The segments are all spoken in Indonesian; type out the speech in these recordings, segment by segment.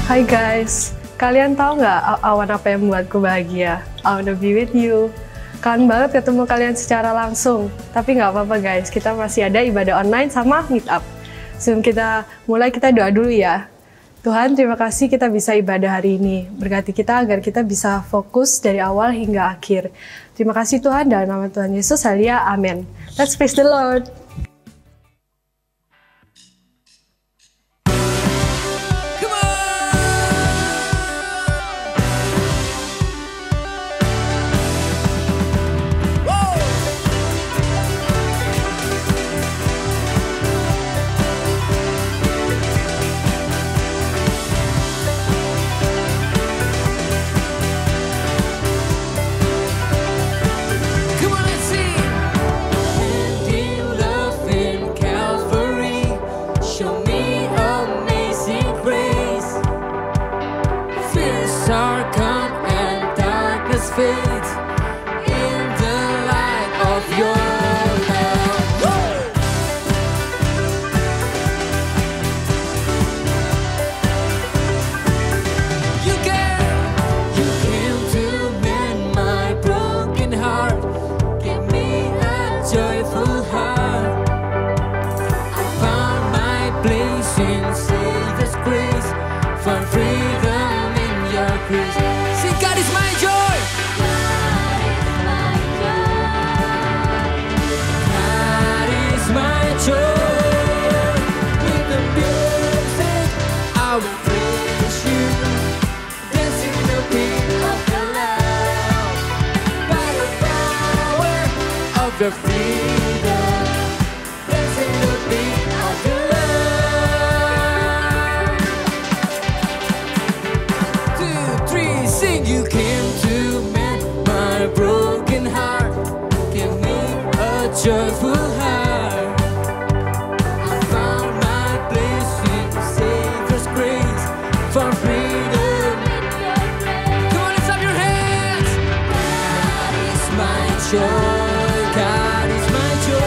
Hai guys, kalian tahu nggak awan apa yang membuatku bahagia? I wanna be with you. Kangen banget ketemu kalian secara langsung. Tapi nggak apa-apa guys, kita masih ada ibadah online sama meet up. Sebelum kita mulai, kita doa dulu ya. Tuhan, terima kasih kita bisa ibadah hari ini. Berkati kita agar kita bisa fokus dari awal hingga akhir. Terima kasih Tuhan, dalam nama Tuhan Yesus, haleluya, amin. Let's praise the Lord. The freedom, dancing the beat of your love. 2, 3, sing. You came to mend my broken heart, give me a joyful heart. I found my place in Savior's grace for freedom in your grace. Come on, lift up your hands. That is my joy. God is my joy.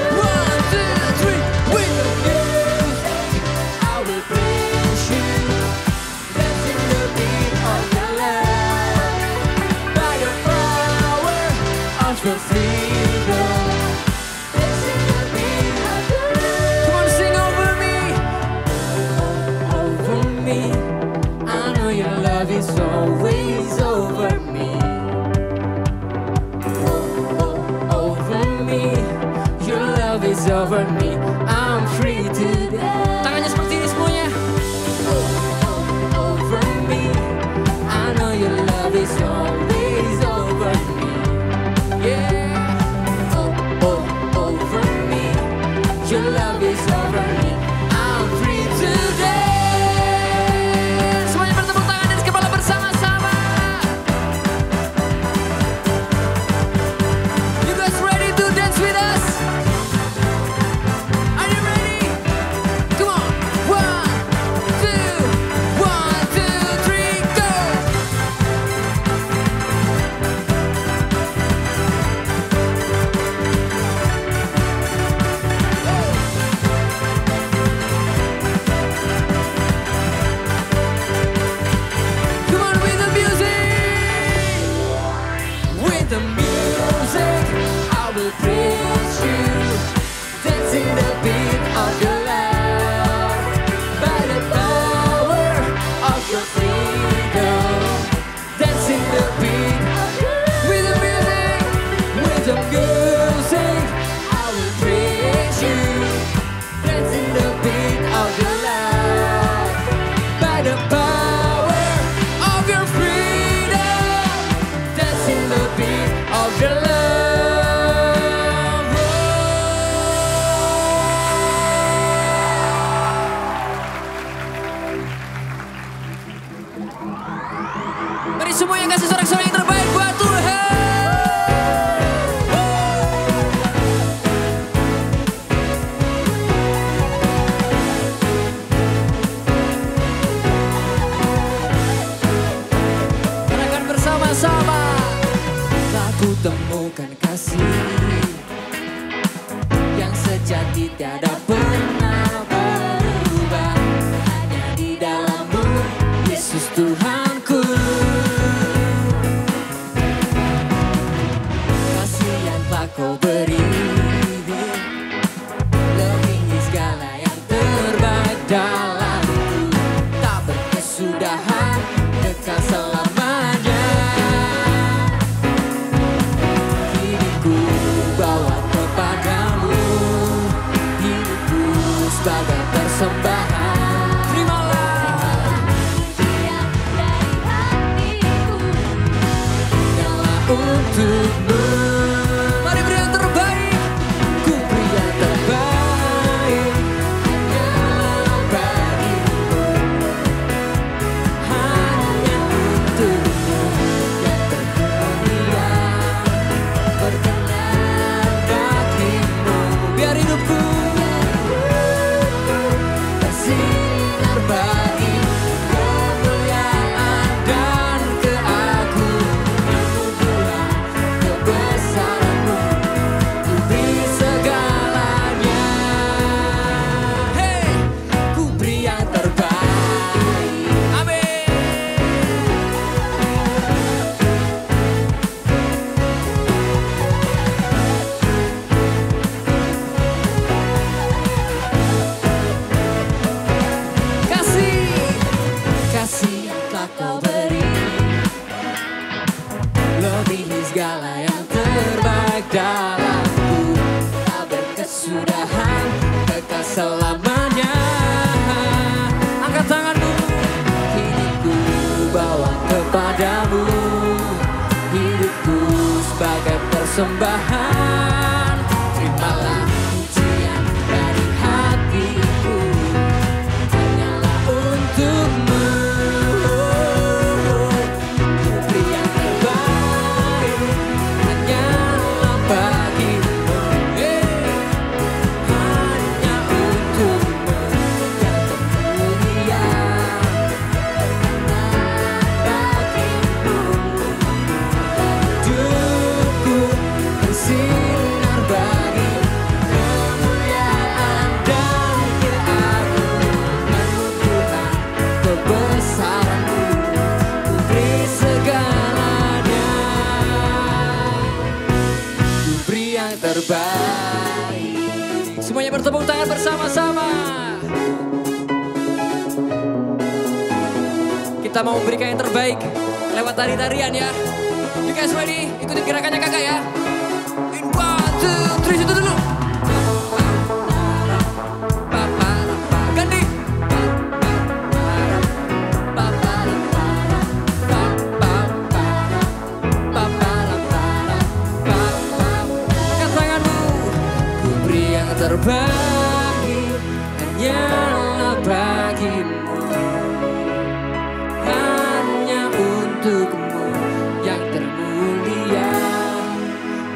1, 2, 3, with the music, I will praise you. Dancing the beat of the Lamb, by the power of your freedom. Dancing the beat of the Lamb. Come on, sing over me, over me. I know your love is always over me. Is over me, I'm free today. Tangannya seperti ini semuanya. Over me, I know your love is always over me. Yeah. Over me, your love is over me. I'm free today. Semuanya bertepuk tangan dan kepala bersama-sama. You guys ready to dance with us? Mari semua yang kasih sorak-sorai yang terbaik buat Tuhan. Rakan bersama-sama. Telah ku temukan kasih yang sejati tiada pernah berubah, hanya di untukmu. Mari beri yang terbaik, ku beri yang terbaik hanyalah bagimu, hanya untukmu yang termulia, berkenan bagimu. Biar hidupku bersinar bagi kemuliaan dan keagunganmu Tuhan, kebesaranmu, ku beri segalanya. Hey, ku beri yang terbaik. Amin. Kasih yang telah kau beri melebihi segala yang terbaik dalamku, tak berkesudahan kekal selamanya. Angkat tanganmu, hidupku bawa kepadamu, hidupku sebagai persembahan. Terimalah pujian dari hatiku, hanyalah untukmu. Ku beri yang terbaik hanyalah bagimu. Hanya untukmu yang termulia, bagimu. Hidupku bersinar bagi kemuliaan dan keagunganmu Tuhan, kebesaranmu, ku beri segalanya, ku beri yang terbaik. Semuanya bertepuk tangan bersama-sama. Kita mau memberikan yang terbaik lewat tari-tarian ya. You guys ready? Ikutin gerakannya kakak ya. In 1, 2, 3, situ dulu. Ganti. Angkat tanganmu. Ku beri yang terbaik hanyalah bagimu, hanya untukmu yang termulia,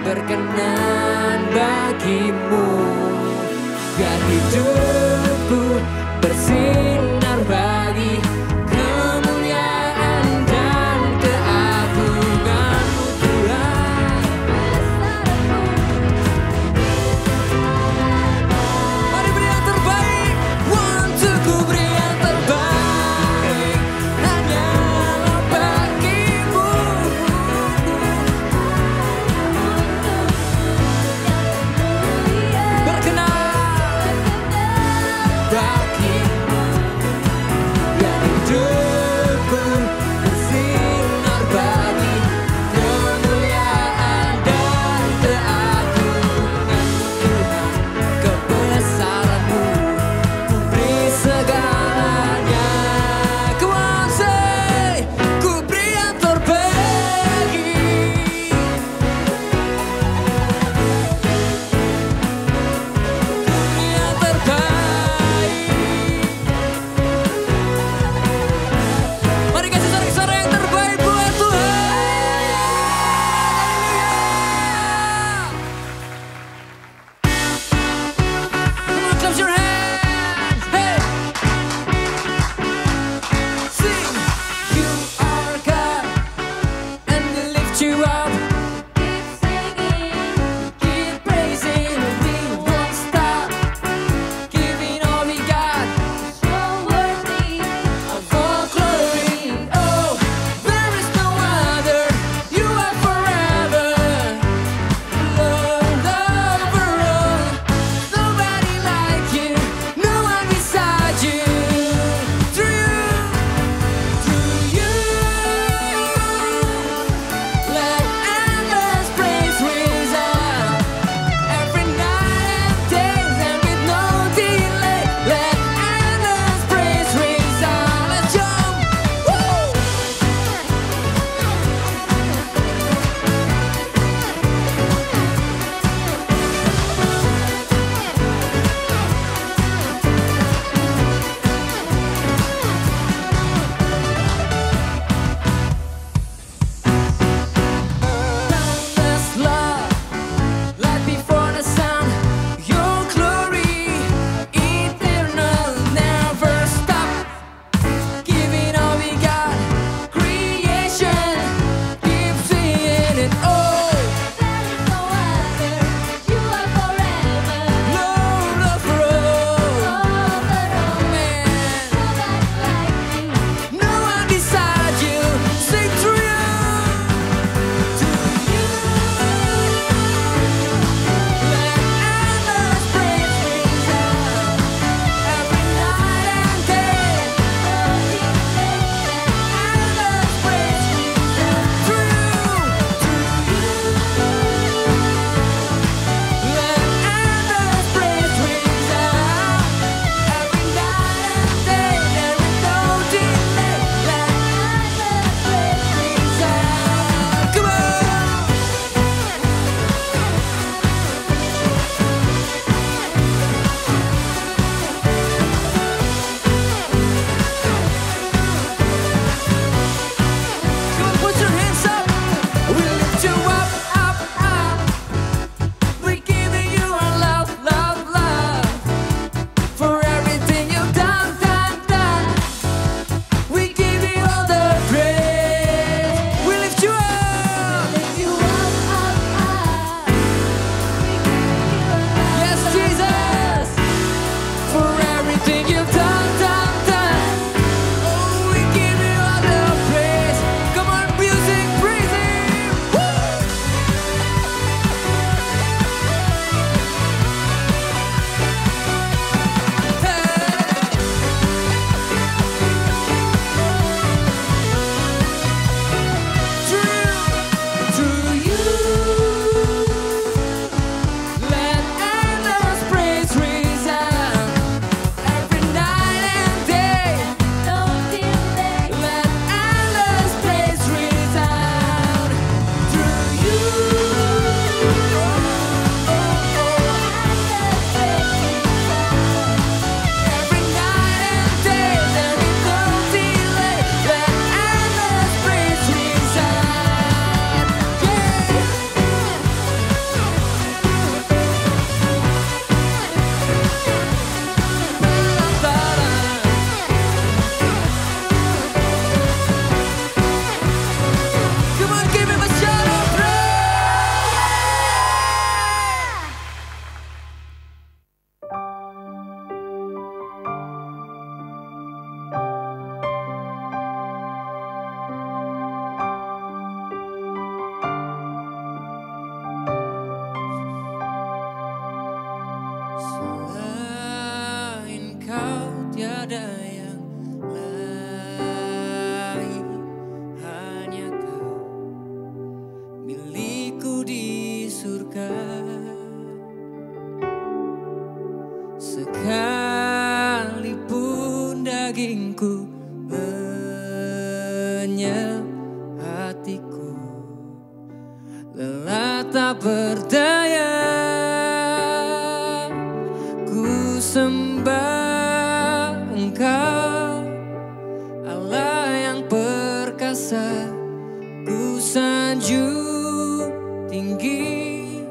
berkenan bagimu. Biar hidupku bersinar bagi kemuliaan dan keagunganmu Tuhan. surga. Sekalipun dagingku lenyap, hatiku lelah tak berdaya. Ku sembah Engkau, Allah yang perkasa. Ku sanjung tinggi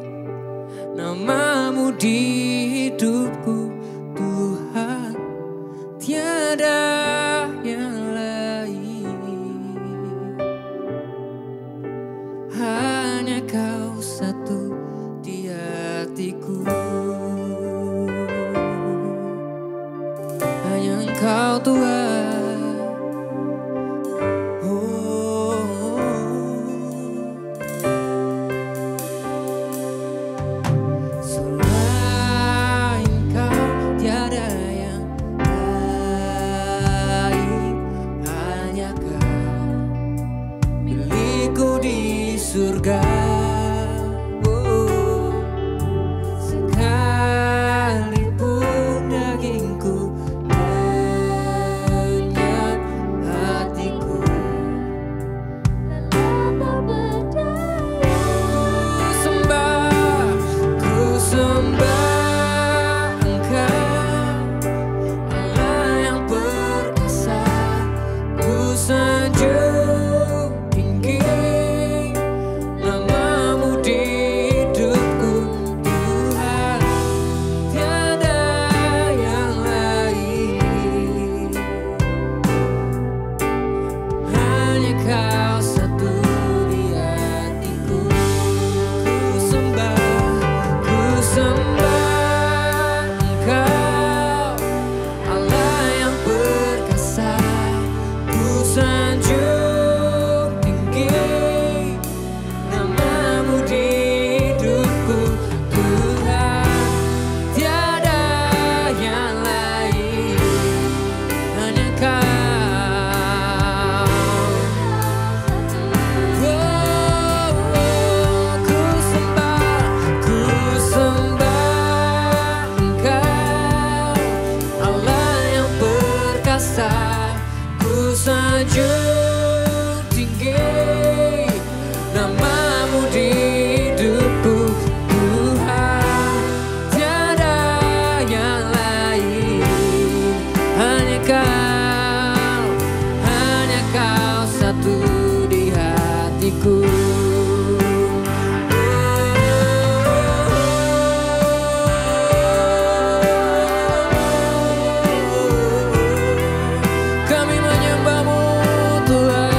namamu di hidupku, Tuhan, tiada yang lain. Hanya Kau satu di hatiku, hanya Engkau Tuhan. Surga, oh, sekalipun dagingku lenyap, hatiku lelah berdaya. Ku sembah Engkau, Allah yang perkasa. Ku sanjung tinggi namamu di hidupku, Tuhan, tiada yang lain. Hanya Kau satu di hatiku. Ku sembah Engkau, Allah yang perkasa. Ku sanjung tinggi namamu di hidupku, Tuhan, tiada yang lain. Hanya Kau. Oh, ku sembah Engkau, Allah yang perkasa. Ku sanjung tinggi namamu di hidupku, Tuhan, tiada yang lain. Hanya Kau satu di hatiku. Kami menyembah-Mu, Tuhan.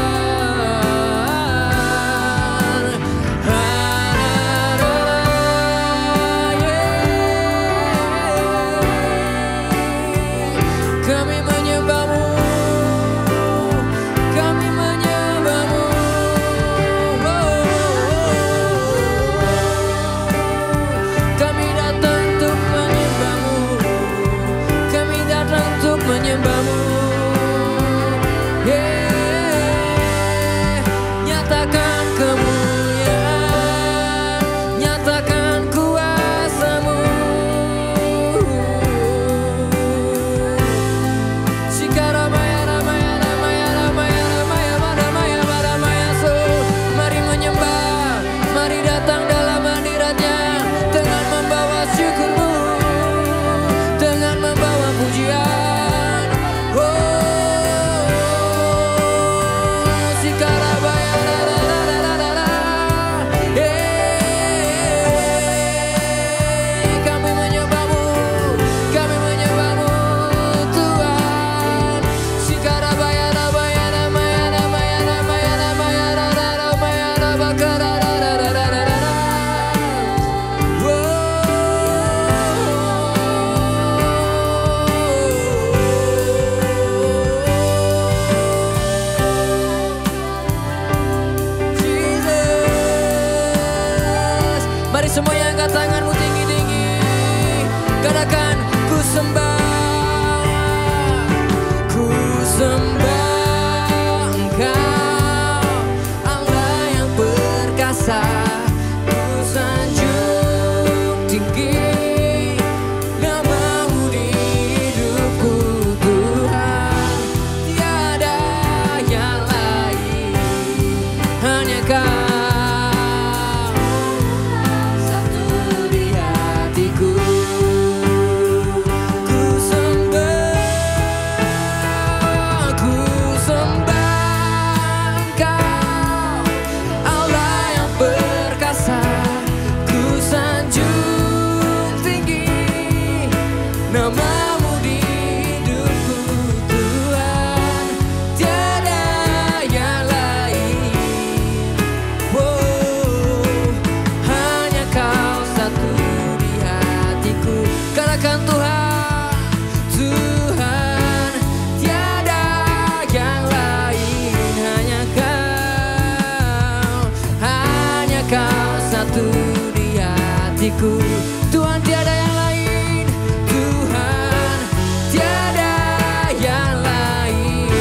Kami menyembah-Mu, kami menyembah-Mu. Kami datang untuk menyembah-Mu, kami datang untuk menyembah-Mu. Nyatakan kemuliaan, nyatakan kuasa-Mu. Sikarabaya ramaya ramaya ramaya ramaya ramaya ramaya so. Mari menyembah, mari datang dalam hadirat-Nya dengan membawa syukur-Mu, dengan membawa pujian. Sikarabaya la la la la la la la. Kami menyembah-Mu, Tuhan. Sikarabaya ramaya ramaya ramaya ramaya ramaya ramaya ramaya ramaya. Jesus. Mari semuanya angkat tanganmu tinggi-tinggi. Katakan, ku sembah Engkau, Allah yang perkasa. Ku sanjung Kau satu di hatiku. Tuhan tiada yang lain, Tuhan tiada yang lain.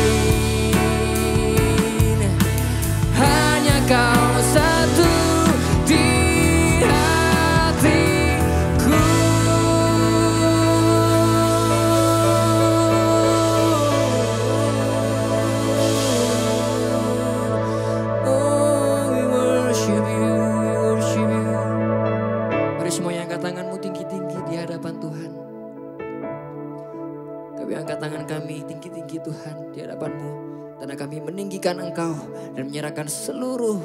Hanya Kau satu di hatiku. Oh, we worship you, we worship you. Mari semua yang angkat tanganmu tinggi-tinggi di hadapan Tuhan. Kami angkat tangan kami tinggi-tinggi Tuhan di hadapan-Mu. Karena kami meninggikan Engkau dan menyerahkan seluruh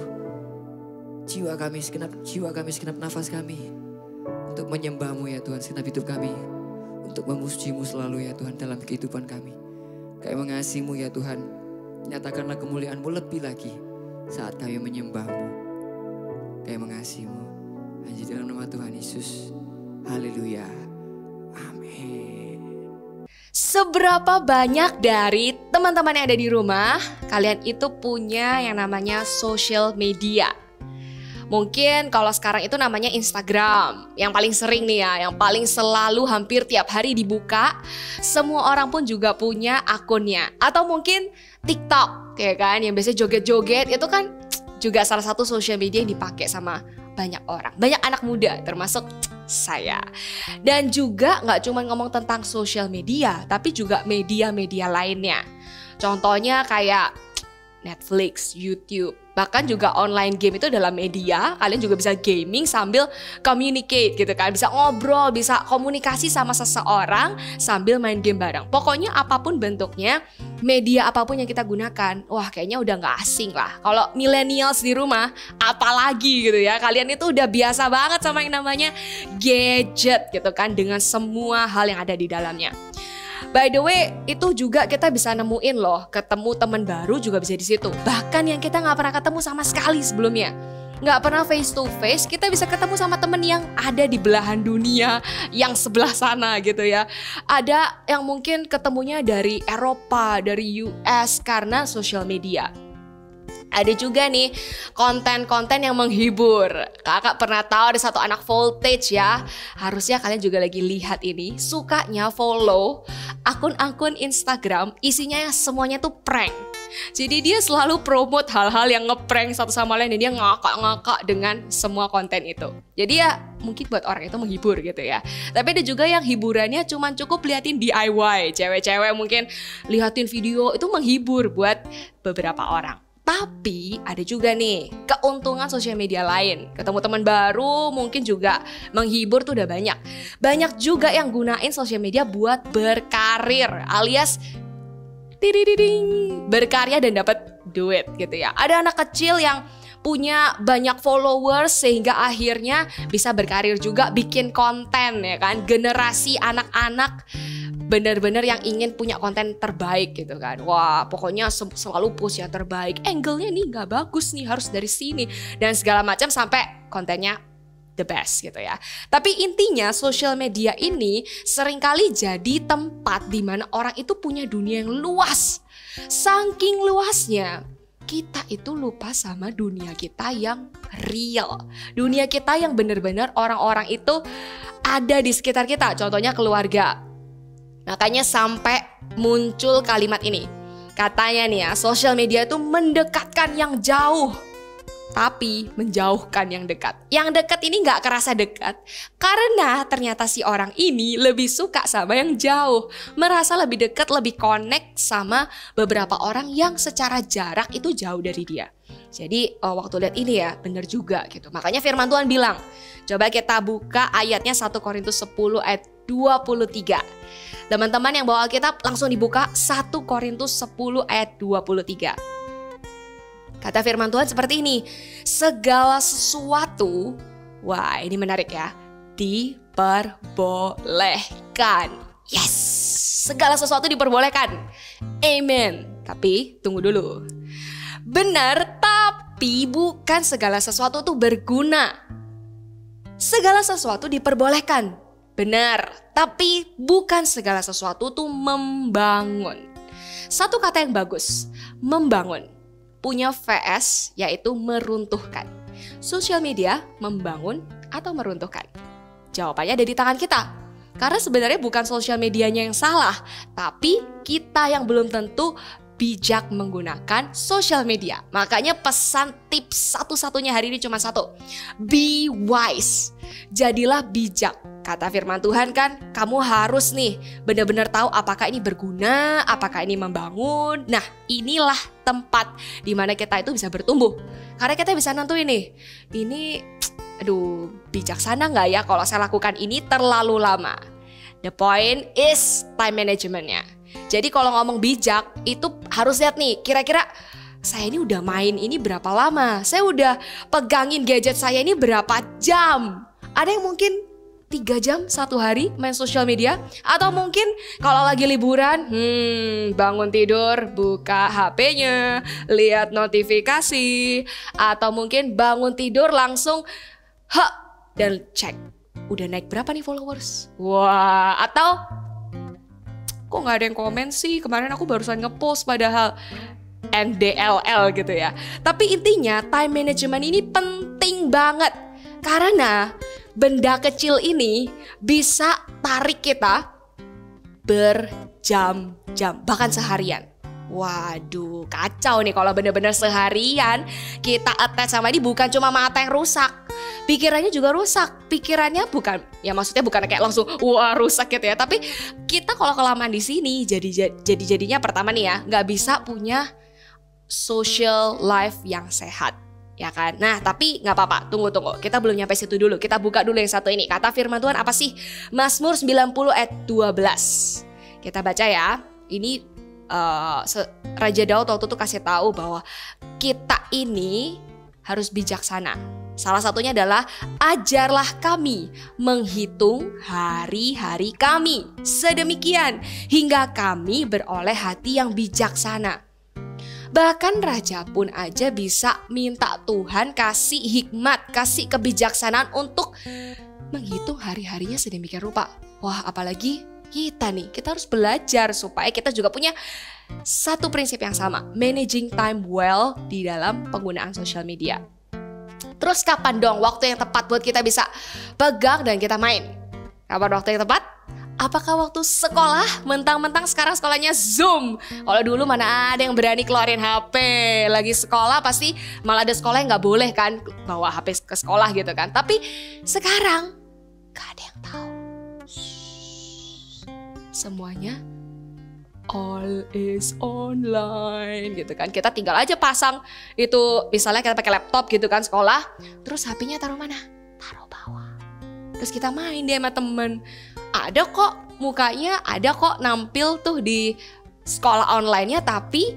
jiwa kami, segenap nafas kami untuk menyembah-Mu ya Tuhan, segenap hidup kami. Untuk memuji-Mu selalu ya Tuhan dalam kehidupan kami. Kami mengasihi-Mu ya Tuhan. Nyatakanlah kemuliaan-Mu lebih lagi saat kami menyembah-Mu. Kami mengasihi-Mu. Hanya dalam nama Tuhan Yesus. Haleluya. Amin. Seberapa banyak dari teman-teman yang ada di rumah, kalian itu punya yang namanya social media? Mungkin kalau sekarang itu namanya Instagram, yang paling sering nih ya, yang paling selalu hampir tiap hari dibuka. Semua orang pun juga punya akunnya. Atau mungkin TikTok, ya kan, yang biasanya joget-joget, itu kan juga salah satu social media yang dipakai sama banyak orang. Banyak anak muda, termasuk saya. Dan juga gak cuma ngomong tentang social media, tapi juga media-media lainnya. Contohnya kayak Netflix, YouTube, bahkan juga online game itu dalam media. Kalian juga bisa gaming sambil communicate gitu kan. Bisa ngobrol, bisa komunikasi sama seseorang sambil main game bareng. Pokoknya apapun bentuknya, media apapun yang kita gunakan, wah kayaknya udah gak asing lah. Kalau millennials di rumah, apalagi gitu ya. Kalian itu udah biasa banget sama yang namanya gadget gitu kan, dengan semua hal yang ada di dalamnya. By the way, itu juga kita bisa nemuin loh, ketemu teman baru juga bisa di situ. Bahkan yang kita nggak pernah ketemu sama sekali sebelumnya, nggak pernah face to face, kita bisa ketemu sama temen yang ada di belahan dunia yang sebelah sana gitu ya. Ada yang mungkin ketemunya dari Eropa, dari US karena social media. Ada juga nih konten-konten yang menghibur. Kakak pernah tahu ada satu anak voltage ya. Harusnya kalian juga lagi lihat ini. Sukanya follow akun-akun Instagram, isinya semuanya tuh prank. Jadi dia selalu promote hal-hal yang ngeprank satu sama lain, dan dia ngakak-ngakak dengan semua konten itu. Jadi ya mungkin buat orang itu menghibur gitu ya. Tapi ada juga yang hiburannya cuman cukup liatin DIY. Cewek-cewek mungkin liatin video itu menghibur buat beberapa orang. Tapi ada juga nih keuntungan sosial media lain. Ketemu teman baru mungkin juga menghibur tuh udah banyak. Banyak juga yang gunain sosial media buat berkarir, alias berkarya dan dapat duit gitu ya. Ada anak kecil yang punya banyak followers sehingga akhirnya bisa berkarir juga bikin konten ya kan. Generasi anak-anak bener-bener yang ingin punya konten terbaik gitu kan. Wah pokoknya selalu post yang terbaik. Angle-nya nih gak bagus nih, harus dari sini. Dan segala macam sampai kontennya the best gitu ya. Tapi intinya social media ini seringkali jadi tempat di mana orang itu punya dunia yang luas. Saking luasnya, kita itu lupa sama dunia kita yang real. Dunia kita yang bener-bener orang-orang itu ada di sekitar kita. Contohnya keluarga. Makanya sampai muncul kalimat ini. Katanya nih ya, sosial media itu mendekatkan yang jauh, tapi menjauhkan yang dekat. Yang dekat ini gak kerasa dekat, karena ternyata si orang ini lebih suka sama yang jauh. Merasa lebih dekat, lebih connect sama beberapa orang yang secara jarak itu jauh dari dia. Jadi waktu lihat ini ya bener juga gitu. Makanya firman Tuhan bilang, coba kita buka ayatnya 1 Korintus 10 ayat 23. Teman-teman yang bawa Alkitab langsung dibuka 1 Korintus 10 ayat 23. Kata firman Tuhan seperti ini. Segala sesuatu, wah ini menarik ya, diperbolehkan. Yes, segala sesuatu diperbolehkan. Amen. Tapi tunggu dulu. Benar, tapi bukan segala sesuatu itu berguna. Segala sesuatu diperbolehkan. Benar, tapi bukan segala sesuatu itu membangun. Satu kata yang bagus, membangun. Punya VS yaitu meruntuhkan. Sosial media membangun atau meruntuhkan? Jawabannya ada di tangan kita. Karena sebenarnya bukan sosial medianya yang salah, tapi kita yang belum tentu bijak menggunakan sosial media. Makanya pesan tips satu-satunya hari ini cuma satu. Be wise. Jadilah bijak. Kata firman Tuhan kan, kamu harus nih benar-benar tahu apakah ini berguna, apakah ini membangun. Nah, inilah tempat di mana kita itu bisa bertumbuh. Karena kita bisa nentuin nih, ini bijaksana nggak ya kalau saya lakukan ini terlalu lama. The point is time managementnya. Jadi kalau ngomong bijak itu harus lihat nih, kira-kira saya ini udah main ini berapa lama, saya udah pegangin gadget saya ini berapa jam. Ada yang mungkin 3 jam satu hari main sosial media. Atau mungkin kalau lagi liburan, bangun tidur, buka HP-nya, lihat notifikasi. Atau mungkin bangun tidur langsung dan cek, udah naik berapa nih followers. Wah, atau kok gak ada yang komen sih, kemarin aku barusan ngepost padahal NDLL gitu ya. Tapi intinya time management ini penting banget. Karena benda kecil ini bisa tarik kita berjam-jam, bahkan seharian. Waduh, kacau nih kalau bener-bener seharian kita attach sama ini. Bukan cuma mata yang rusak, pikirannya juga rusak. Pikirannya bukan, ya maksudnya bukan kayak langsung wah rusak gitu ya. Tapi kita kalau kelamaan di sini jadinya pertama nih ya, nggak bisa punya social life yang sehat. Ya kan? Nah tapi gak apa-apa, tunggu. Kita belum nyampe situ dulu. Kita buka dulu yang satu ini. Kata firman Tuhan apa sih? Mazmur 90 ayat 12. Kita baca ya. Ini Raja Daud waktu itu kasih tahu bahwa kita ini harus bijaksana. Salah satunya adalah ajarlah kami menghitung hari-hari kami sedemikian hingga kami beroleh hati yang bijaksana. Bahkan raja pun aja bisa minta Tuhan kasih hikmat, kasih kebijaksanaan untuk menghitung hari-harinya sedemikian rupa. Wah, apalagi kita nih, kita harus belajar supaya kita juga punya satu prinsip yang sama, managing time well di dalam penggunaan sosial media. Terus kapan dong waktu yang tepat buat kita bisa pegang dan kita main? Kapan waktu yang tepat? Apakah waktu sekolah? Mentang-mentang sekarang sekolahnya Zoom. Kalau dulu mana ada yang berani keluarin HP. Lagi sekolah pasti malah ada sekolah yang gak boleh kan bawa HP ke sekolah gitu kan. Tapi sekarang gak ada yang tahu. Semuanya all is online gitu kan. Kita tinggal aja pasang itu, misalnya kita pakai laptop gitu kan sekolah. Terus HP-nya taruh mana? Taruh bawah. Terus kita main deh sama temen. Ada kok mukanya, ada kok nampil tuh di sekolah online-nya, tapi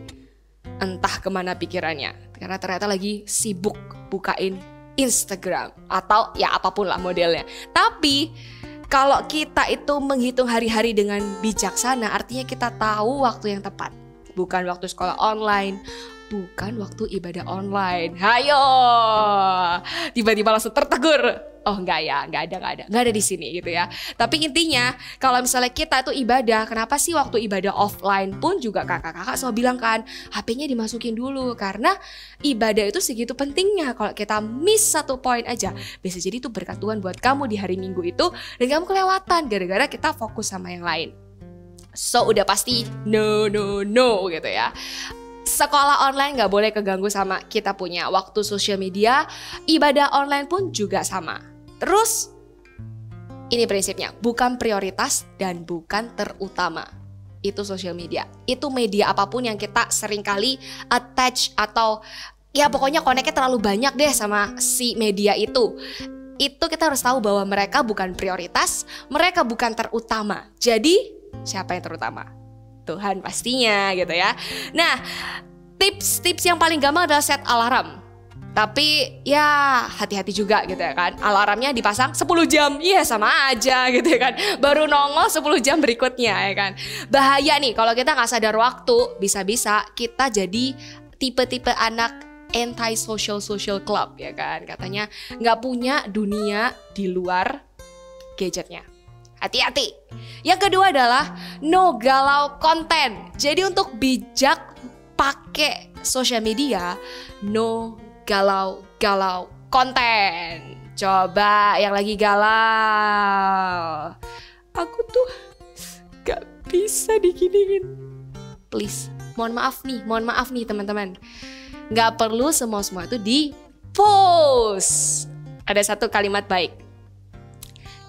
entah kemana pikirannya. Karena ternyata lagi sibuk bukain Instagram atau ya apapun lah modelnya. Tapi kalau kita itu menghitung hari-hari dengan bijaksana, artinya kita tahu waktu yang tepat. Bukan waktu sekolah online, bukan waktu ibadah online. Hayo, tiba-tiba langsung tertegur. Oh enggak ya, enggak ada di sini gitu ya. Tapi intinya kalau misalnya kita itu ibadah, kenapa sih waktu ibadah offline pun juga kakak-kakak selalu bilang kan, HP-nya dimasukin dulu karena ibadah itu segitu pentingnya. Kalau kita miss satu poin aja, bisa jadi itu berkat Tuhan buat kamu di hari Minggu itu dan kamu kelewatan gara-gara kita fokus sama yang lain. So udah pasti no gitu ya. Sekolah online gak boleh keganggu sama kita punya waktu sosial media. Ibadah online pun juga sama. Terus ini prinsipnya, bukan prioritas dan bukan terutama. Itu sosial media. Itu media apapun yang kita seringkali attach atau ya pokoknya connect-nya terlalu banyak deh sama si media itu. Itu kita harus tahu bahwa mereka bukan prioritas, mereka bukan terutama. Jadi siapa yang terutama? Tuhan pastinya gitu ya. Nah, tips yang paling gampang adalah set alarm. Tapi ya hati-hati juga gitu ya kan. Alarmnya dipasang 10 jam. Iya sama aja gitu ya kan. Baru nongol 10 jam berikutnya ya kan. Bahaya nih kalau kita gak sadar waktu. Bisa-bisa kita jadi tipe-tipe anak anti-social club ya kan. Katanya gak punya dunia di luar gadgetnya. Hati-hati. Yang kedua adalah no galau konten. Jadi untuk bijak pakai sosial media, no galau konten. Coba yang lagi galau. Aku tuh gak bisa diginiin. Please, mohon maaf nih teman-teman. Gak perlu semua itu di post. Ada satu kalimat baik.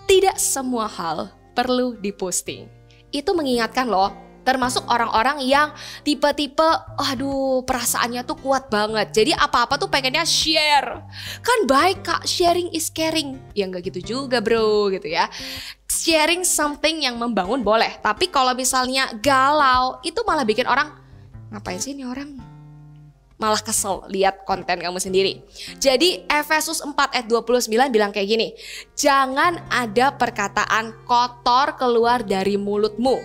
Tidak semua hal perlu diposting. Itu mengingatkan loh, termasuk orang-orang yang tipe-tipe aduh perasaannya tuh kuat banget. Jadi apa-apa tuh pengennya share. Kan baik Kak, sharing is caring. Ya nggak gitu juga bro gitu ya. Sharing something yang membangun boleh. Tapi kalau misalnya galau itu malah bikin orang, ngapain sih ini orang? Malah kesel lihat konten kamu sendiri. Jadi Efesus 4 ayat 29 bilang kayak gini. Jangan ada perkataan kotor keluar dari mulutmu.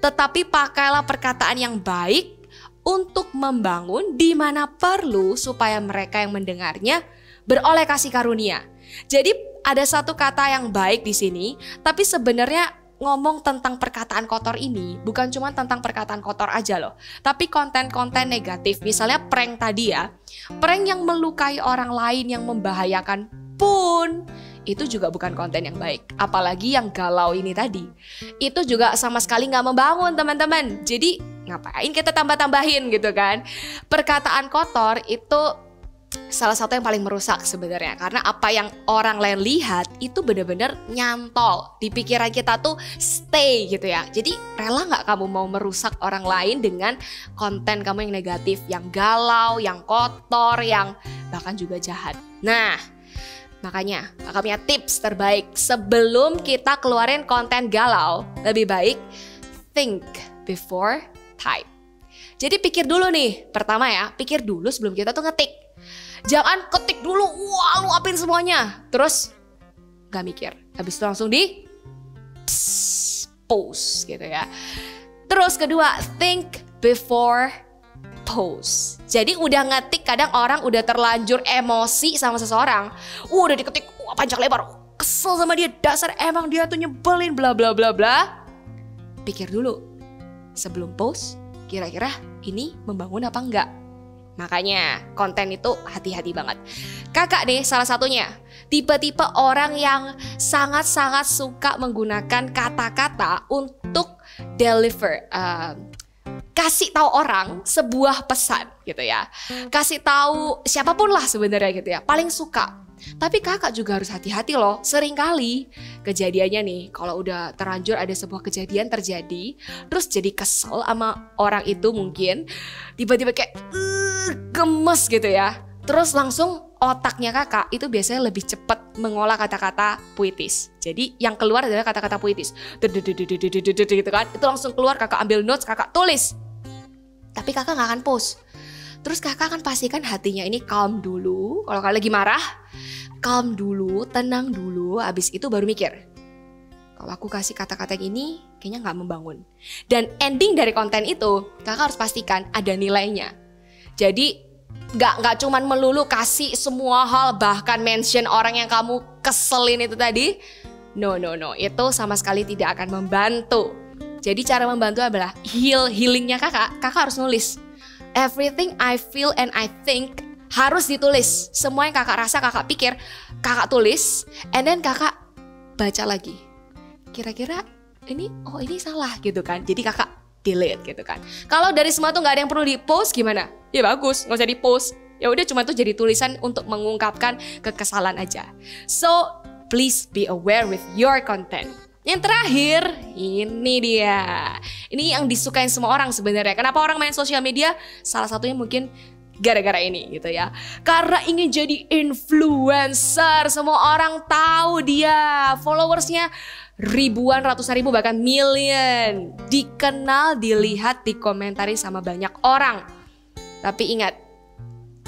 Tetapi pakailah perkataan yang baik untuk membangun di mana perlu supaya mereka yang mendengarnya beroleh kasih karunia. Jadi ada satu kata yang baik di sini, tapi sebenarnya ngomong tentang perkataan kotor ini bukan cuma tentang perkataan kotor aja loh, tapi konten-konten negatif. Misalnya prank tadi ya, prank yang melukai orang lain, yang membahayakan pun itu juga bukan konten yang baik. Apalagi yang galau ini tadi, itu juga sama sekali gak membangun teman-teman. Jadi ngapain kita tambah-tambahin gitu kan. Perkataan kotor itu salah satu yang paling merusak sebenarnya, karena apa yang orang lain lihat itu benar-benar nyantol di pikiran kita tuh stay gitu ya. Jadi rela nggak kamu mau merusak orang lain dengan konten kamu yang negatif, yang galau, yang kotor, yang bahkan juga jahat. Nah makanya kakak punya tips terbaik sebelum kita keluarin konten galau, lebih baik think before type. Jadi pikir dulu nih, pertama ya, pikir dulu sebelum kita tuh ngetik. Jangan ketik dulu, wah luapin semuanya, terus gak mikir, habis itu langsung di post gitu ya. Terus kedua, think before post. Jadi udah ngetik, kadang orang udah terlanjur emosi sama seseorang, udah diketik panjang lebar, kesel sama dia, dasar emang dia tuh nyebelin bla bla bla bla. Pikir dulu sebelum post, kira-kira ini membangun apa enggak. Makanya konten itu hati-hati banget. Kakak nih salah satunya, tipe-tipe orang yang sangat-sangat suka menggunakan kata-kata untuk deliver, kasih tahu orang sebuah pesan gitu ya. Kasih tahu siapapun lah sebenarnya gitu ya, paling suka. Tapi kakak juga harus hati-hati loh. Seringkali kejadiannya nih, kalau udah terlanjur ada sebuah kejadian terjadi, terus jadi kesel sama orang itu mungkin, tiba-tiba kayak gemes gitu ya. Terus langsung otaknya kakak itu biasanya lebih cepat mengolah kata-kata puitis. Jadi yang keluar adalah kata-kata puitis. Gitu kan. Itu langsung keluar, kakak ambil notes, kakak tulis. Tapi kakak gak akan post. Terus kakak akan pastikan hatinya ini calm dulu. Kalau kakak lagi marah, calm dulu, tenang dulu. Abis itu baru mikir, kalau aku kasih kata-kata yang ini kayaknya gak membangun. Dan ending dari konten itu kakak harus pastikan ada nilainya. Jadi gak cuman melulu kasih semua hal, bahkan mention orang yang kamu keselin itu tadi. No, itu sama sekali tidak akan membantu. Jadi cara membantu adalah healingnya kakak harus nulis. Everything I feel and I think harus ditulis. Semua yang kakak rasa, kakak pikir, kakak tulis. And then kakak baca lagi. Kira-kira ini salah gitu kan. Jadi kakak delete gitu kan. Kalau dari semua tuh gak ada yang perlu di post gimana? Ya bagus, gak usah di post. Ya udah cuma tuh jadi tulisan untuk mengungkapkan kekesalan aja. So please be aware with your content. Yang terakhir, ini dia. Ini yang disukain semua orang sebenarnya. Kenapa orang main sosial media? Salah satunya mungkin gara-gara ini gitu ya. Karena ingin jadi influencer. Semua orang tahu dia. Followersnya ribuan, ratusan ribu, bahkan million. Dikenal, dilihat, dikomentari sama banyak orang. Tapi ingat,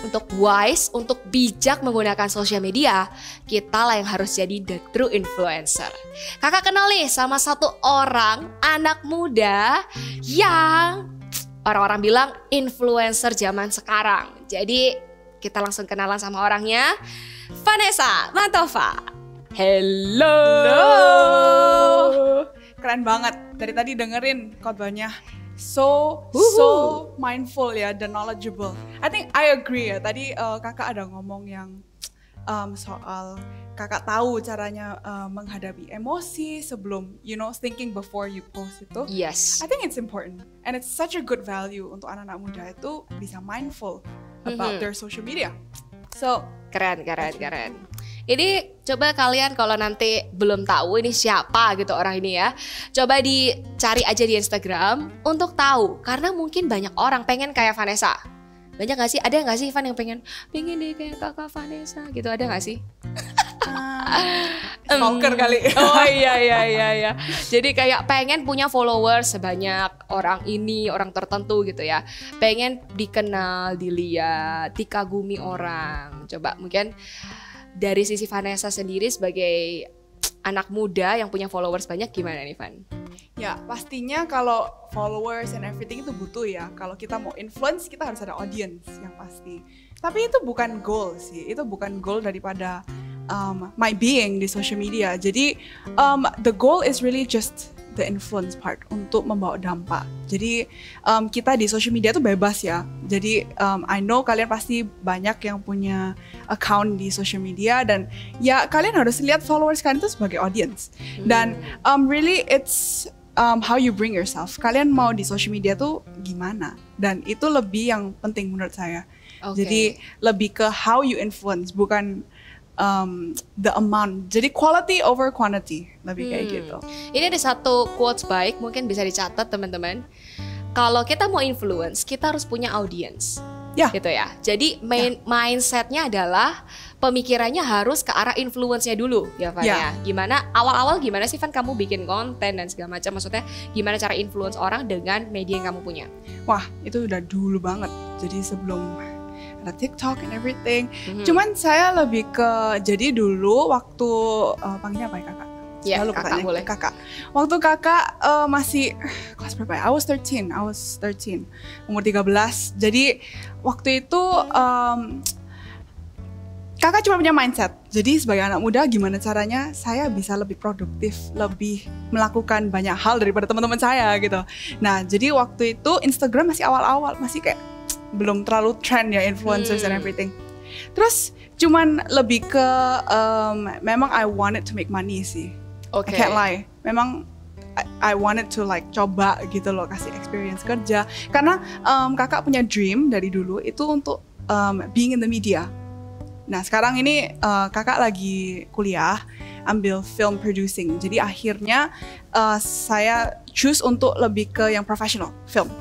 untuk wise, untuk bijak menggunakan sosial media, kita lah yang harus jadi the true influencer. Kakak kenal nih sama satu orang anak muda yang orang-orang bilang influencer zaman sekarang. Jadi kita langsung kenalan sama orangnya. Vanessa Mantova. Hello. Keren banget. Dari tadi dengerin khotbahnya so mindful ya dan knowledgeable. I think I agree ya. Tadi kakak ada ngomong yang soal kakak tahu caranya menghadapi emosi sebelum thinking before you post itu. Yes. I think it's important and it's such a good value untuk anak-anak muda itu bisa mindful about their social media. So keren. Ini coba kalian kalau nanti belum tahu ini siapa gitu orang ini ya, coba dicari aja di Instagram untuk tahu, karena mungkin banyak orang pengen kayak Vanessa. Banyak gak sih? Ada gak sih Van yang pengen deh kayak kakak Vanessa gitu, ada gak sih? stalker kali. Oh iya. Jadi kayak pengen punya followers sebanyak orang ini, orang tertentu gitu ya. Pengen dikenal, dilihat, dikagumi orang. Coba mungkin dari sisi Vanessa sendiri sebagai anak muda yang punya followers banyak, gimana nih Van? Ya pastinya kalau followers and everything itu butuh ya. Kalau kita mau influence kita harus ada audience yang pasti. Tapi itu bukan goal sih. Itu bukan goal daripada my being di social media. Jadi the goal is really just the influence part, untuk membawa dampak. Jadi kita di social media tuh bebas ya. Jadi I know kalian pasti banyak yang punya account di social media dan ya kalian harus lihat followers kalian itu sebagai audience. Dan really it's how you bring yourself. Kalian mau di social media tuh gimana? Dan itu lebih yang penting menurut saya. Jadi lebih ke how you influence, bukan the amount. Jadi quality over quantity, lebih kayak gitu. Ini ada satu quotes baik, mungkin bisa dicatat teman-teman. Kalau kita mau influence, kita harus punya audience. Ya. Gitu ya. Jadi mindsetnya adalah pemikirannya harus ke arah influence-nya dulu ya Van ya. Gimana awal-awal gimana sih Van kamu bikin konten dan segala macam, maksudnya gimana cara influence orang dengan media yang kamu punya? Wah, itu udah dulu banget. Jadi sebelum ada TikTok and everything. Cuman saya lebih ke, jadi dulu waktu panggilnya apa ya kakak? Ya, kakak boleh. Kakak. Waktu kakak masih kelas berapa ya? I was 13, umur 13. Jadi waktu itu kakak cuma punya mindset. Jadi sebagai anak muda gimana caranya saya bisa lebih produktif, lebih melakukan banyak hal daripada teman-teman saya gitu. Nah, jadi waktu itu Instagram masih awal-awal, masih kayak belum terlalu trend ya, influencers and everything. Terus cuman lebih ke memang I wanted to make money sih. I can't lie. Memang I wanted to like coba gitu loh, kasih experience kerja. Karena kakak punya dream dari dulu itu untuk being in the media. Nah sekarang ini kakak lagi kuliah, ambil film producing. Jadi akhirnya saya choose untuk lebih ke yang professional film.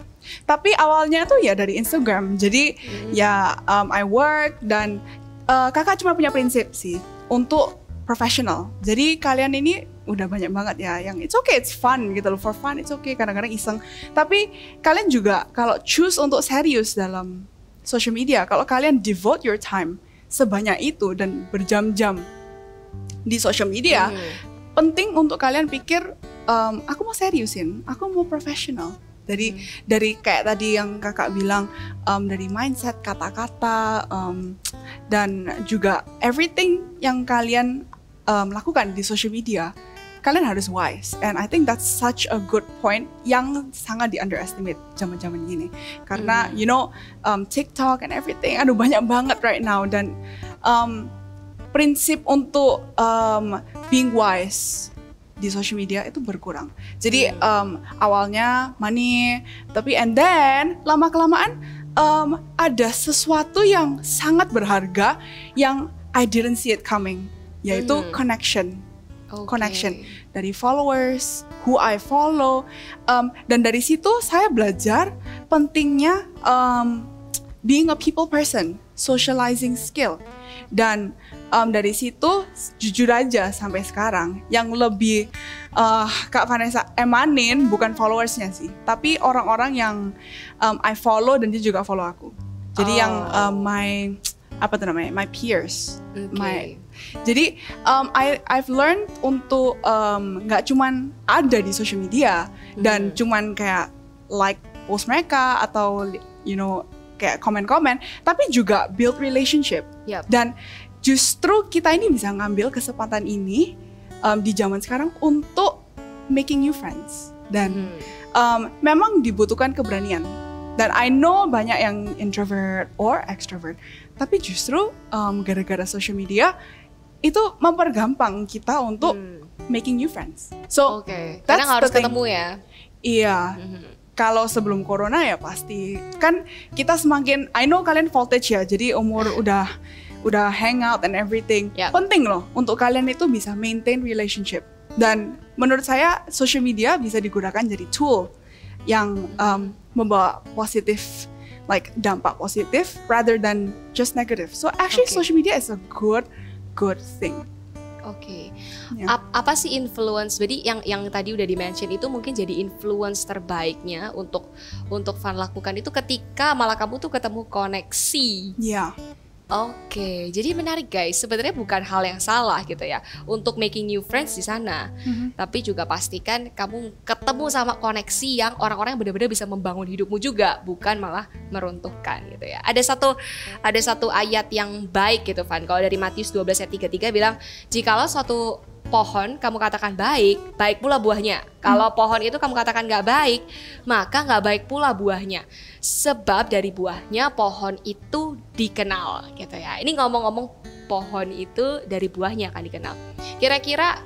Tapi awalnya tuh ya dari Instagram. Jadi ya I work dan kakak cuma punya prinsip sih untuk professional. Jadi kalian ini udah banyak banget ya yang it's okay, it's fun gitu loh, for fun it's okay, kadang-kadang iseng. Tapi kalian juga kalau choose untuk serius dalam social media, kalau kalian devote your time sebanyak itu dan berjam-jam di social media, penting untuk kalian pikir aku mau seriusin, aku mau profesional. Dari kayak tadi yang kakak bilang, dari mindset, kata-kata, dan juga everything yang kalian lakukan di social media, kalian harus wise. And I think that's such a good point yang sangat di-underestimate zaman-zaman gini. Karena TikTok and everything, aduh banyak banget right now. Dan prinsip untuk being wise di social media itu berkurang. Jadi awalnya money, tapi and then lama-kelamaan ada sesuatu yang sangat berharga yang I didn't see it coming, yaitu connection. Connection dari followers, who I follow, dan dari situ saya belajar pentingnya being a people person, socializing skill. Dan dari situ jujur aja sampai sekarang yang lebih Kak Vanessa emanin bukan followersnya sih, tapi orang-orang yang I follow dan dia juga follow aku. Jadi yang my peers, jadi I've learned untuk nggak cuman ada di social media dan cuman kayak like post mereka atau kayak komen-komen, tapi juga build relationship. Dan justru kita ini bisa ngambil kesempatan ini di zaman sekarang untuk making new friends. Dan memang dibutuhkan keberanian. Dan I know banyak yang introvert or extrovert, tapi justru gara-gara social media itu mempergampang kita untuk making new friends. So Karena nggak harus ketemu ya. Iya. Kalau sebelum corona ya pasti kan kita semakin, I know kalian voltage ya, jadi umur udah hangout and everything. Penting loh untuk kalian itu bisa maintain relationship. Dan menurut saya social media bisa digunakan jadi tool yang membawa positif, like dampak positif rather than just negative. So actually social media is a good thing. Apa sih influence? Jadi yang tadi udah di-mention itu mungkin jadi influence terbaiknya untuk Van lakukan itu ketika malah kamu tuh ketemu koneksi. Jadi menarik guys. Sebenarnya bukan hal yang salah gitu ya untuk making new friends di sana. Tapi juga pastikan kamu ketemu sama koneksi yang orang-orang yang benar-benar bisa membangun hidupmu juga, bukan malah meruntuhkan gitu ya. Ada satu ayat yang baik gitu Van. Kalau dari Matius 12 ayat 33 bilang, jikalau suatu pohon kamu katakan baik, baik pula buahnya. Kalau pohon itu kamu katakan gak baik, maka gak baik pula buahnya. Sebab dari buahnya pohon itu dikenal gitu ya. Ini ngomong-ngomong pohon itu dari buahnya akan dikenal. Kira-kira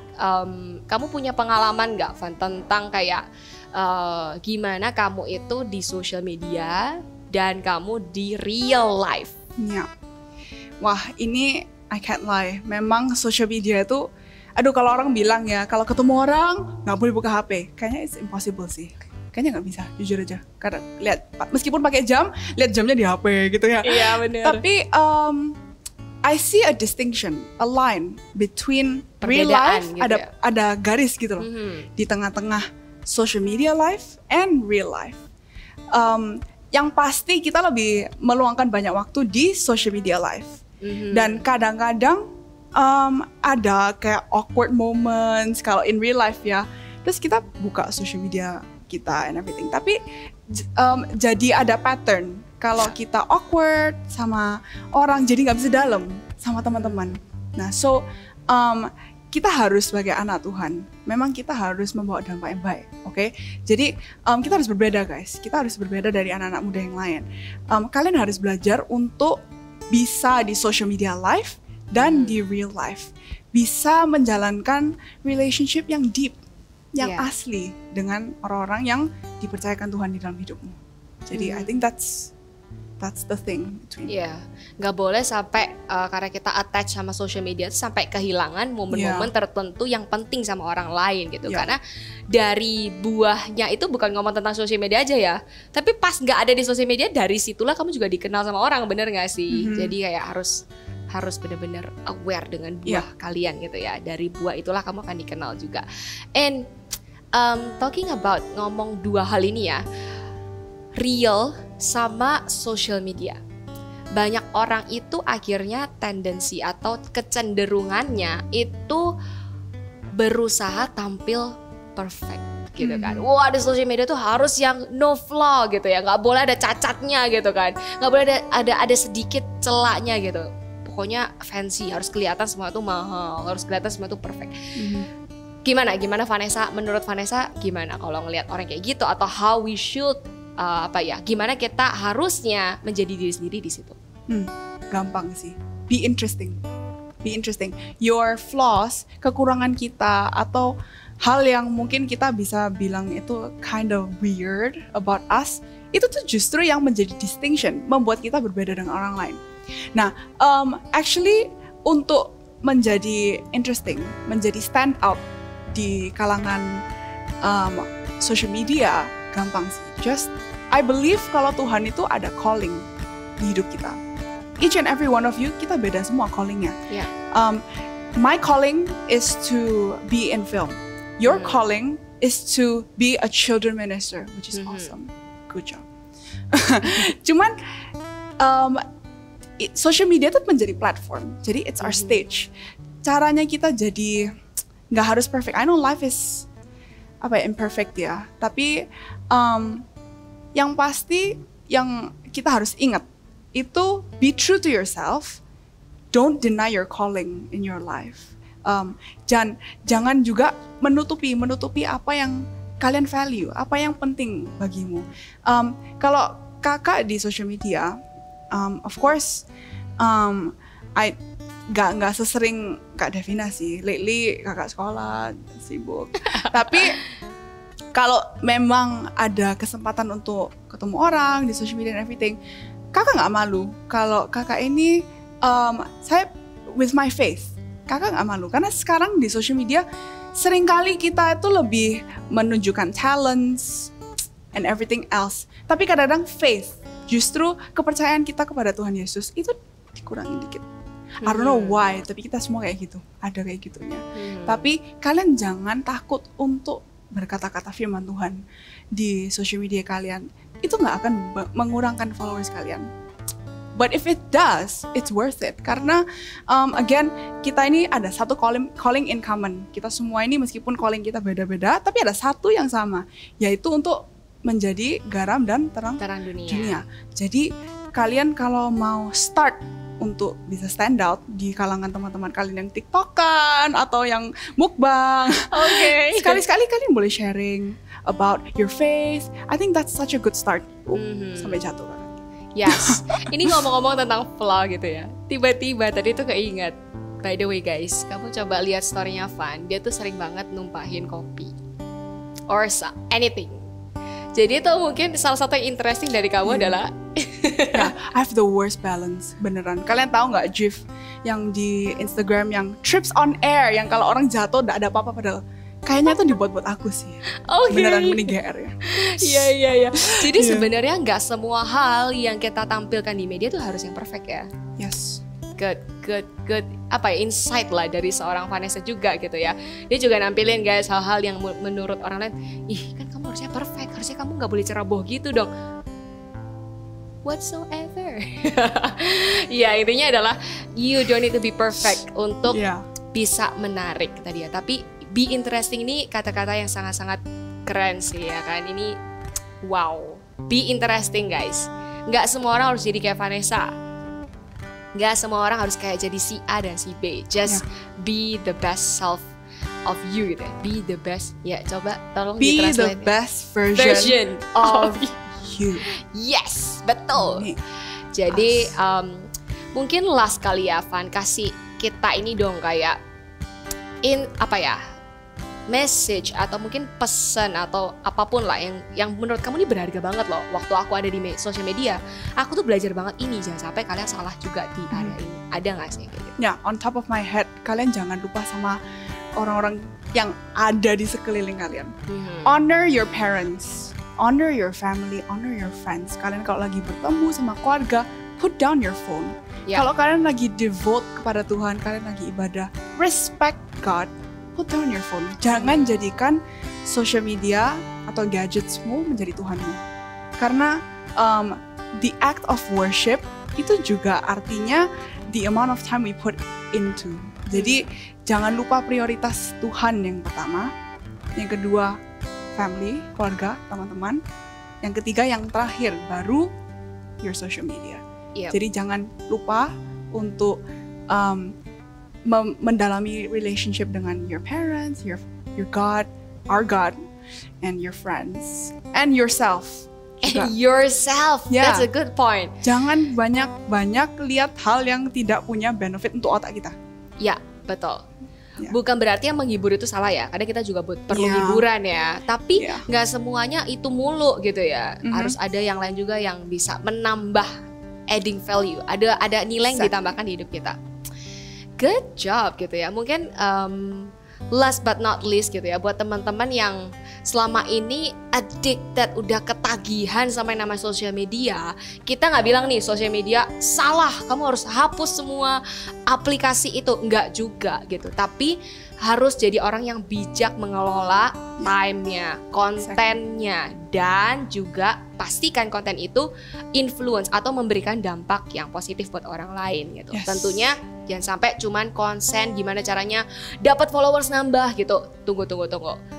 kamu punya pengalaman gak Van tentang kayak gimana kamu itu di social media dan kamu di real life? Wah ini I can't lie. Memang social media itu, aduh kalau orang bilang ya, kalau ketemu orang nggak boleh buka HP, kayaknya it's impossible sih. Kayaknya nggak bisa, jujur aja. Karena lihat, meskipun pakai jam, lihat jamnya di HP gitu ya. Iya benar. Tapi I see a distinction, a line between real life, gitu ada garis gitu loh, di tengah-tengah social media life and real life. Yang pasti kita lebih meluangkan banyak waktu di social media life. Dan kadang-kadang ada kayak awkward moments kalau in real life ya. Terus kita buka social media kita and everything. Tapi jadi ada pattern kalau kita awkward sama orang, jadi nggak bisa dalam sama teman-teman. Nah, so kita harus sebagai anak Tuhan, memang kita harus membawa dampak yang baik, oke? Jadi kita harus berbeda guys. Kita harus berbeda dari anak-anak muda yang lain. Kalian harus belajar untuk bisa di social media life dan di real life bisa menjalankan relationship yang deep, yang asli dengan orang-orang yang dipercayakan Tuhan di dalam hidupmu. Jadi I think that's the thing between. Nggak boleh sampai karena kita attach sama social media sampai kehilangan momen-momen tertentu yang penting sama orang lain gitu. Karena dari buahnya itu bukan ngomong tentang social media aja ya, tapi pas nggak ada di social media, dari situlah kamu juga dikenal sama orang, bener nggak sih? Jadi kayak harus benar-benar aware dengan buah kalian gitu ya. Dari buah itulah kamu akan dikenal juga. And talking about ngomong dua hal ini ya, real sama social media. Banyak orang itu akhirnya tendensi atau kecenderungannya itu berusaha tampil perfect gitu kan. Wah, di social media tuh harus yang no flaw gitu ya, nggak boleh ada cacatnya gitu kan, nggak boleh ada sedikit celaknya gitu. Pokoknya fancy, harus kelihatan semua itu mahal, harus kelihatan semua itu perfect. Gimana Vanessa? Menurut Vanessa gimana kalau ngelihat orang kayak gitu, atau how we should gimana kita harusnya menjadi diri sendiri di situ? Gampang sih. Be interesting. Your flaws, kekurangan kita atau hal yang mungkin kita bisa bilang itu kind of weird about us, itu tuh justru yang menjadi distinction, membuat kita berbeda dengan orang lain. Nah, actually untuk menjadi interesting, menjadi stand out di kalangan social media, gampang sih. Just, I believe kalau Tuhan itu ada calling di hidup kita. Each and every one of you, kita beda semua callingnya. My calling is to be in film. Your calling is to be a children minister, which is awesome. Good job. Cuman, social media itu menjadi platform. Jadi it's our stage. Caranya kita jadi nggak harus perfect. I know life is imperfect ya. Tapi yang pasti yang kita harus ingat itu be true to yourself. Don't deny your calling in your life. Jangan juga menutupi apa yang kalian value, apa yang penting bagimu. Kalau kakak di social media, of course, I nggak sesering Kak Devina sih. Lately kakak sekolah sibuk. Tapi kalau memang ada kesempatan untuk ketemu orang di social media and everything, kakak nggak malu. Kalau kakak ini, saya with my faith, kakak nggak malu. Karena sekarang di social media seringkali kita itu lebih menunjukkan talents and everything else. Tapi kadang-kadang faith, justru kepercayaan kita kepada Tuhan Yesus itu dikurangin dikit. I don't know why, tapi kita semua kayak gitu, ada kayak gitunya. Tapi kalian jangan takut untuk berkata-kata firman Tuhan di social media kalian. Itu nggak akan mengurangkan followers kalian. But if it does, it's worth it. Karena again, kita ini ada satu calling in common. Kita semua ini meskipun calling kita beda-beda, tapi ada satu yang sama, yaitu untuk menjadi garam dan terang dunia. Jadi kalian kalau mau start untuk bisa stand out di kalangan teman-teman kalian yang TikTokan atau yang mukbang, sekali-sekali kalian boleh sharing about your faith. I think that's such a good start. Sampai jatuh kan. Yes, ini ngomong-ngomong tentang vlog gitu ya. Tiba-tiba tadi tuh keinget. By the way guys, kamu coba lihat story-nya Van. Dia tuh sering banget numpahin kopi or anything. Jadi itu mungkin salah satu yang interesting dari kamu adalah I have the worst balance, beneran. Kalian tahu nggak GIF yang di Instagram yang trips on air, yang kalau orang jatuh nggak ada apa-apa, padahal kayaknya itu dibuat-buat aku sih. Beneran mending GR ya. Iya. Jadi sebenarnya nggak semua hal yang kita tampilkan di media tuh harus yang perfect ya. Yes. Good insight lah dari seorang Vanessa juga gitu ya. Dia juga nampilin guys hal-hal yang menurut orang lain, ih kan kamu harusnya perfect, harusnya kamu nggak boleh ceroboh gitu dong. Whatsoever. Ya intinya adalah you don't need to be perfect untuk bisa menarik tadi ya. Tapi be interesting ini kata-kata yang sangat-sangat keren sih ya kan. Ini wow, be interesting guys. Nggak semua orang harus jadi kayak Vanessa. Nggak semua orang harus kayak jadi si A dan si B. Just be the best self of you gitu ya. Be the best. Ya coba tolong Be ditranslate. the best version of you. Yes, betul. Jadi mungkin last kali ya Van, kasih kita ini dong kayak message atau mungkin pesan atau apapun lah yang menurut kamu ini berharga banget loh. Waktu aku ada di sosial media, aku tuh belajar banget ini, jangan sampai kalian salah juga di area ini. Ada nggak sih kayak gitu? Ya, on top of my head, kalian jangan lupa sama orang-orang yang ada di sekeliling kalian. Honor your parents, honor your family, honor your friends. Kalian kalau lagi bertemu sama keluarga, put down your phone. Kalau kalian lagi devote kepada Tuhan, kalian lagi ibadah, respect God. Put down your phone. Jangan jadikan social media atau gadgetsmu menjadi Tuhanmu. Karena the act of worship itu juga artinya the amount of time we put into. Jadi jangan lupa prioritas Tuhan yang pertama. Yang kedua family, keluarga, teman-teman. Yang ketiga, yang terakhir baru your social media. Jadi jangan lupa untuk mendalami relationship dengan your parents, your God, our God, and your friends, and yourself. Yourself, that's a good point. Jangan banyak lihat hal yang tidak punya benefit untuk otak kita. Ya, betul. Bukan berarti yang menghibur itu salah ya, karena kita juga perlu hiburan ya. Tapi nggak semuanya itu mulu gitu ya. Harus ada yang lain juga yang bisa menambah adding value. Ada nilai yang ditambahkan di hidup kita. Good job gitu ya. Mungkin last but not least gitu ya, buat teman-teman yang selama ini addicted, udah ketagihan sama yang namanya sosial media. Kita nggak bilang nih sosial media salah, kamu harus hapus semua aplikasi itu, enggak juga gitu. Tapi harus jadi orang yang bijak mengelola time-nya, kontennya, dan juga pastikan konten itu influence atau memberikan dampak yang positif buat orang lain gitu. Tentunya jangan sampai cuman konsen gimana caranya dapat followers nambah gitu. Tunggu.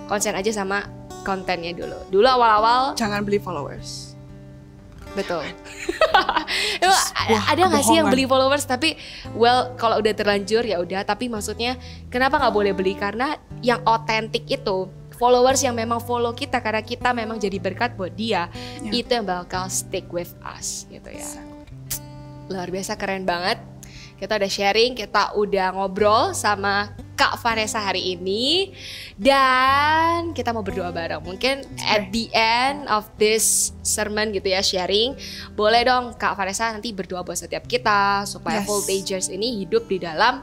Konsen aja sama kontennya dulu. Dulu awal-awal jangan beli followers. Betul. Ada nggak sih yang beli followers tapi kalau udah terlanjur ya udah. Tapi maksudnya kenapa nggak boleh beli? Karena yang otentik itu followers yang memang follow kita karena kita memang jadi berkat buat dia, Ya. itu yang bakal stick with us gitu ya. Luar biasa, keren banget. Kita udah sharing, kita udah ngobrol sama Kak Vanessa hari ini. Dan kita mau berdoa bareng. Mungkin at the end of this sermon gitu ya, sharing, boleh dong Kak Vanessa nanti berdoa buat setiap kita supaya Yes. Voltagers ini hidup di dalam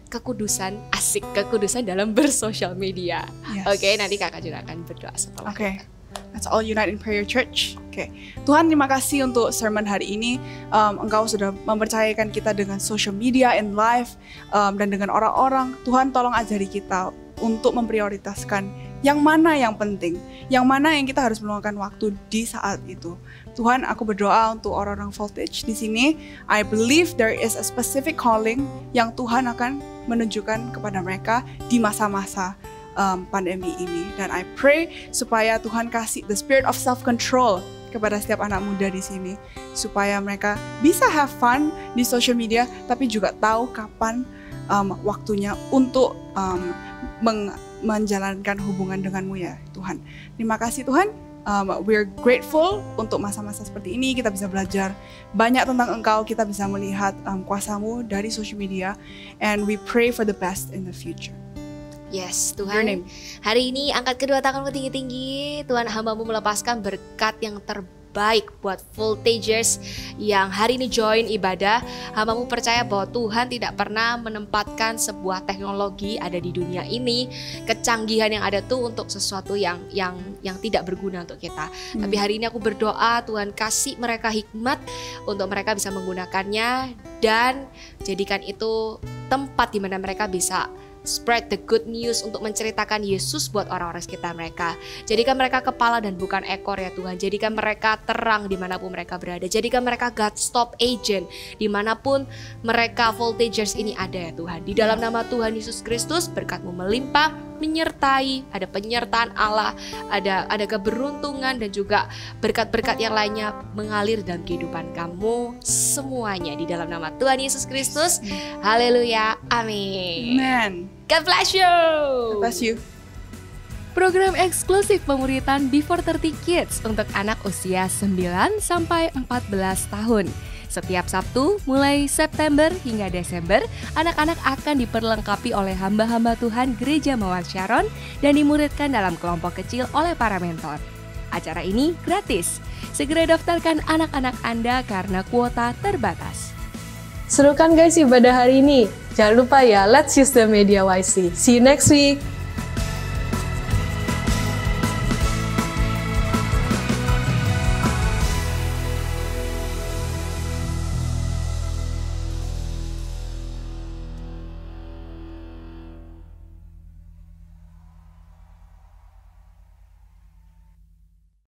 kekudusan, asik kekudusan dalam bersosial media. Yes. Oke, nanti kakak juga akan berdoa setelah Oke, kita. let's all unite in prayer, church. Oke, Tuhan terima kasih untuk sermon hari ini. Engkau sudah mempercayakan kita dengan social media and live, dan dengan orang-orang. Tuhan tolong ajari kita untuk memprioritaskan yang mana yang penting, yang mana yang kita harus meluangkan waktu di saat itu. Tuhan, aku berdoa untuk orang-orang Voltage di sini. I believe there is a specific calling yang Tuhan akan menunjukkan kepada mereka di masa-masa pandemi ini. Dan I pray supaya Tuhan kasih the spirit of self-control kepada setiap anak muda di sini, supaya mereka bisa have fun di social media, tapi juga tahu kapan waktunya untuk menjalankan hubungan denganmu ya Tuhan. Terima kasih Tuhan. We're grateful untuk masa-masa seperti ini. Kita bisa belajar banyak tentang Engkau. Kita bisa melihat kuasa-Mu dari social media. And we pray for the best in the future. Yes, Your Tuhan. name. Hari ini angkat kedua tanganmu tinggi-tinggi. Tuhan, hamba-Mu melepaskan berkat yang terbaik buat Voltagers yang hari ini join ibadah. Hamba-Mu percaya bahwa Tuhan tidak pernah menempatkan sebuah teknologi ada di dunia ini, kecanggihan yang ada tuh untuk sesuatu yang tidak berguna untuk kita. Tapi hari ini aku berdoa Tuhan kasih mereka hikmat untuk mereka bisa menggunakannya dan jadikan itu tempat di mana mereka bisa spread the good news untuk menceritakan Yesus buat orang-orang sekitar mereka. Jadikan mereka kepala dan bukan ekor ya Tuhan. Jadikan mereka terang dimanapun mereka berada. Jadikan mereka God stop agent dimanapun mereka Voltagers ini ada ya Tuhan. Di dalam nama Tuhan Yesus Kristus, berkat-Mu melimpah, menyertai, ada penyertaan Allah, ada keberuntungan dan juga berkat-berkat yang lainnya mengalir dalam kehidupan kamu semuanya di dalam nama Tuhan Yesus Kristus. Haleluya. Amin. Amen. God bless you. God bless you. Program eksklusif pemuritan Before 30 Kids untuk anak usia 9 sampai 14 tahun. Setiap Sabtu mulai September hingga Desember, anak-anak akan diperlengkapi oleh hamba-hamba Tuhan Gereja Mawar Sharon dan dimuridkan dalam kelompok kecil oleh para mentor. Acara ini gratis. Segera daftarkan anak-anak Anda karena kuota terbatas. Seru kan guys ibadah hari ini? Jangan lupa ya, let's use the media wisely. See you next week.